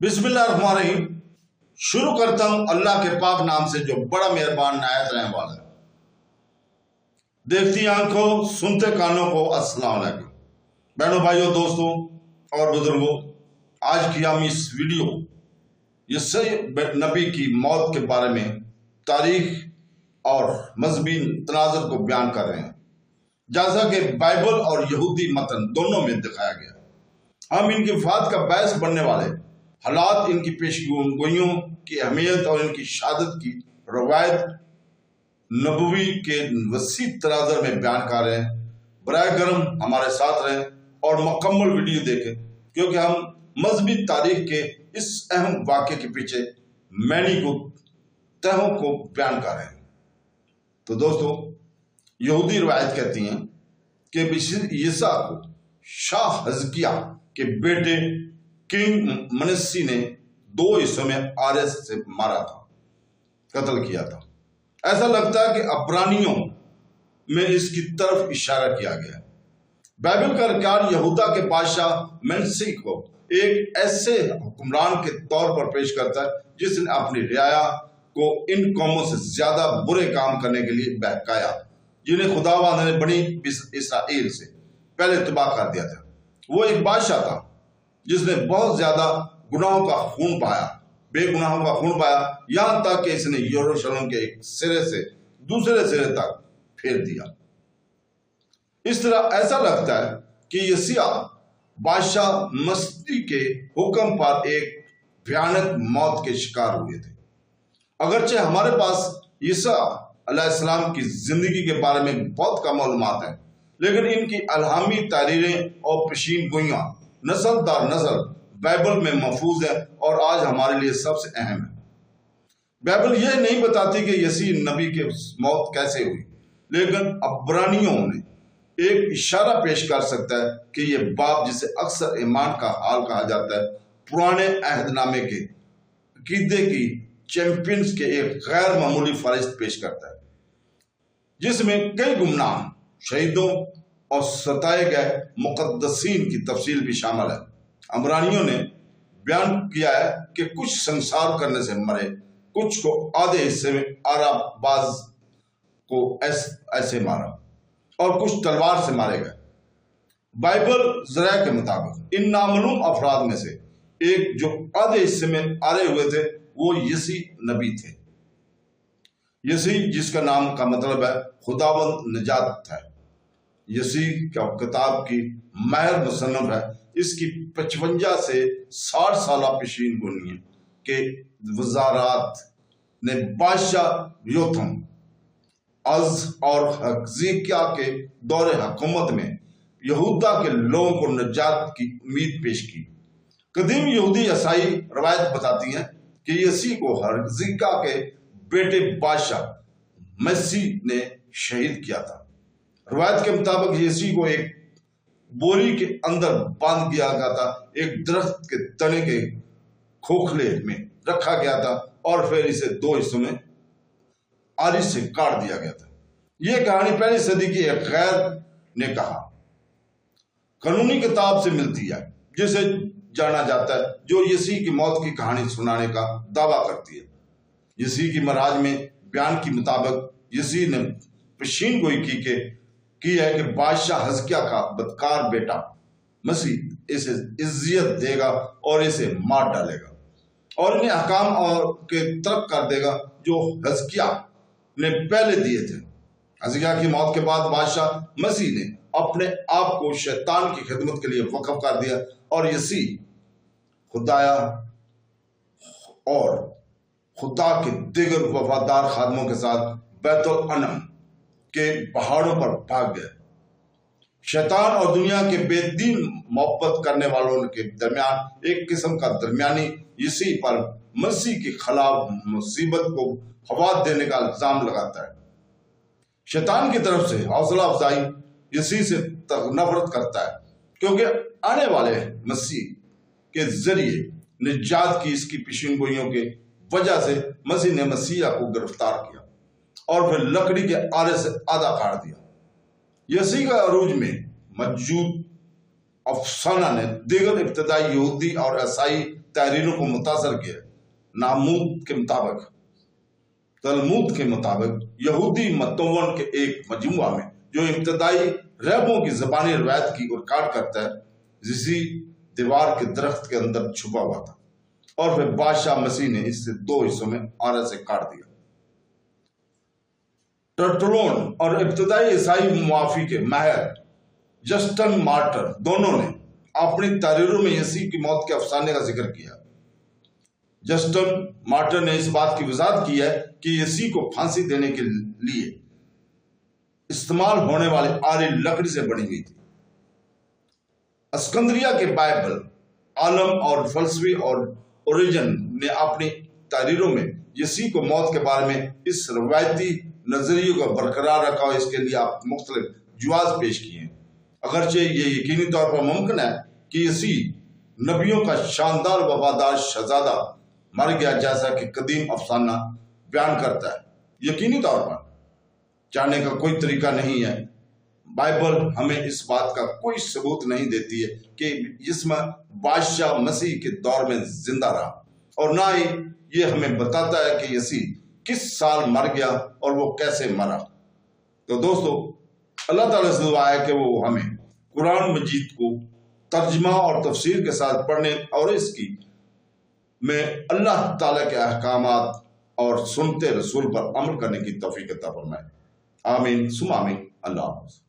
बिस्मिल्लाहिर्रहमानिर्रहीम। शुरू करता हूं अल्लाह के पाक नाम से जो बड़ा मेहरबान नायत रहने वाला है। देखती आंखों सुनते कानों को अस्सलाम वालेकुम। बहनों भाइयों दोस्तों और बुजुर्गों, आज की हम इस वीडियो इससे नबी की मौत के बारे में तारीख और मजहबी तनाजुर को बयान कर रहे हैं, जैसा कि बाइबल और यहूदी मतन दोनों में दिखाया गया। हम इनकी वफात का बायस बनने वाले हालात, इनकी पेशगोइयों की अहमियत और इनकी शहादत की रवायत नबवी के वसी तनाज़ुर में बयान कर रहे हैं। बराए करम हमारे साथ रहें और मुकम्मल वीडियो देखें, क्योंकि हम मजहबी तारीख के इस अहम वाक़े के पीछे मैनी को तहों को बयान कर रहे हैं। तो दोस्तों, यहूदी रवायत कहती हैं कि ईसा को शाह हिजकिय्याह के बेटे किंग मनस्सी ने 2 हिस्सों में आरएस से मारा था, कत्ल किया था। ऐसा लगता है कि अब्रानियों में इसकी तरफ इशारा किया गया है। बाइबल का रिकॉर्ड यहूदा के बादशाह मनस्सी को एक ऐसे हुक्मरान के तौर पर पेश करता है जिसने अपनी रियाया को इन कौमों से ज्यादा बुरे काम करने के लिए बहकाया, जिन्हें खुदावंद ने बनी इसराइल से पहले तबाह कर दिया था। वो एक बादशाह था जिसने बहुत ज्यादा गुनाहों का खून पाया, बेगुनाहों का खून पाया, यहां तक कि इसने यरूशलेम के एक सिरे से दूसरे सिरे तक फेर दिया। इस तरह ऐसा लगता है कि यसीया बादशाह मसीह के हुक्म पर एक भयानक मौत के शिकार हुए थे। अगरचे हमारे पास ईसा अलैहिस्सलाम की जिंदगी के बारे में बहुत कम मालूमात है, लेकिन इनकी अलहामी तारीरें और पेशीन गोइयां नस्ल दर नस्ल बाइबल में महफूज है और आज हमारे लिए सबसे अहम है। बाइबल यह नहीं बताती कि यसीह नबी की मौत कैसे हुई, लेकिन अब्रानियों ने एक इशारा पेश कर सकता है कि यह बाब, जिसे अक्सर ईमान का हाल कहा जाता है, पुराने अहदनामे के अकीदे की चैंपियंस के एक गैर मामूली फरिश्त पेश करता है, जिसमें कई गुमनाम शहीदों और सताए गए मुकद्दसीन की तफसील भी शामिल है। अमरानियों ने बयान किया है कि कुछ संसार करने से मरे, कुछ को आधे हिस्से में आराबाज को ऐसे मारा और कुछ तलवार से मारे गए। बाइबल ज़राए के मुताबिक इन नामालूम अफराद में से एक जो आधे हिस्से में आरे हुए थे वो यसीह नबी थे। यसीह जिसका नाम का मतलब है खुदावंद निजात है। यसीह का किताब की माहिर मुसन्नफ है। इसकी 55 से 60 साल पेशीन गोनी के वजारात ने बादशाह योथम अज और हिजकिय्याह के दौरे हुकूमत में यहूदा के लोगों को निजात की उम्मीद पेश की। कदीम यहूदी ईसाई रवायत बताती हैं कि यसीह को हिजकिय्याह के बेटे बादशाह मसीह ने शहीद किया था। रवायत के मुताबिक यसीह को एक बोरी के अंदर बांध दिया गया था, एक दरख्त के तने के खोखले में रखा गया था और फिर इसे 2 हिस्सों में आरी से काट दिया गया था। यह कहानी पहली सदी की एक गैर ने कहा कानूनी किताब से मिलती है, जिसे जाना जाता है, जो यसीह की मौत की कहानी सुनाने का दावा करती है। यसीह की मराज में बयान के मुताबिक यसीह ने पेशीन गोई की है कि बादशाह हिजकिय्याह का बदकार बेटा मसीह इसे इज्जत देगा और इसे मार डालेगा और इन्हें हकाम और के तरफ कर देगा जो हिजकिय्याह ने पहले दिए थे। हिजकिय्याह की मौत के बाद बादशाह मसीह ने अपने आप को शैतान की खिदमत के लिए वक्फ कर दिया और यसीह खुदाया और खुदा के दिगर वफादार खादमों के साथ बैतुल अनम के पहाड़ों पर भाग गए। शैतान और दुनिया के बेदीन मोहब्बत करने वालों के दरमियान एक किस्म का दरमियानी यसीह पर मसीह के खिलाफ मुसीबत को हवा देने का इल्जाम लगाता है। शैतान की तरफ से हौसला अफजाई यसीह से नफरत करता है, क्योंकि आने वाले मसीह के जरिए निजात की इसकी पेशीनगोइयों के वजह से मसीह ने मसीहा को गिरफ्तार किया और फिर लकड़ी के आरे से आधा काट दिया। यसीह का अरूज में मौजूद अफसाना ने दीगर इब्तदाई यहूदी और ईसाई तहरीरों को मुतासर किया। तलमूद के मुताबिक यहूदी मतोवन के एक मजमुआ में जो इब्तदाई रैबों की ज़बानी रवायत की रिकॉर्ड करता है, जिसी दीवार के दरख्त के अंदर छुपा हुआ था, और फिर बादशाह मसीह ने इससे 2 हिस्सों में आरा से काट दिया। टर्टुलोन और इब्तदाई ईसाई मुआफी के माहिर जस्टिन मार्टर दोनों ने अपनी तहरीरों में यीशु की मौत के अफसाने का जिक्र किया। जस्टिन मार्टर ने इस बात की वजाहत की है कि यीशु को फांसी देने के लिए इस्तेमाल होने वाली आरी लकड़ी से बनी हुई थी। अस्कंद्रिया के बाइबल आलम और फलसफी और ओरिजिन ने अपनी तहरीरों में यीशु को मौत के बारे में इस रवायती नजरिए को बरकरार रखा और इसके लिए आप मुख्तलिफ जवाब पेश किए हैं। अगरचे ये यकीनी तौर पर मुमकिन है कि यीशु नबियों का शानदार वफादार शहजादा मर गया, जैसा कि कदीम अफसाना बयान करता है, यकीनी तौर पर जानने का कोई तरीका नहीं है। बाइबल हमें इस बात का कोई सबूत नहीं देती है कि जिसमें बादशाह मसीह के दौर में जिंदा रहा, और ना ही ये हमें बताता है कि यीशु किस साल मर गया और वो कैसे मरा। तो दोस्तों, अल्लाह ताला से दुआ है कि वो हमें कुरान मजीद को तर्जमा और तफसीर के साथ पढ़ने और इसकी में अल्लाह ताला के अहकामात और सुनते रसूल पर अमल करने की तौफीक अता फरमाए। आमीन सुम आमीन। अल्लाह हाफ़िज़।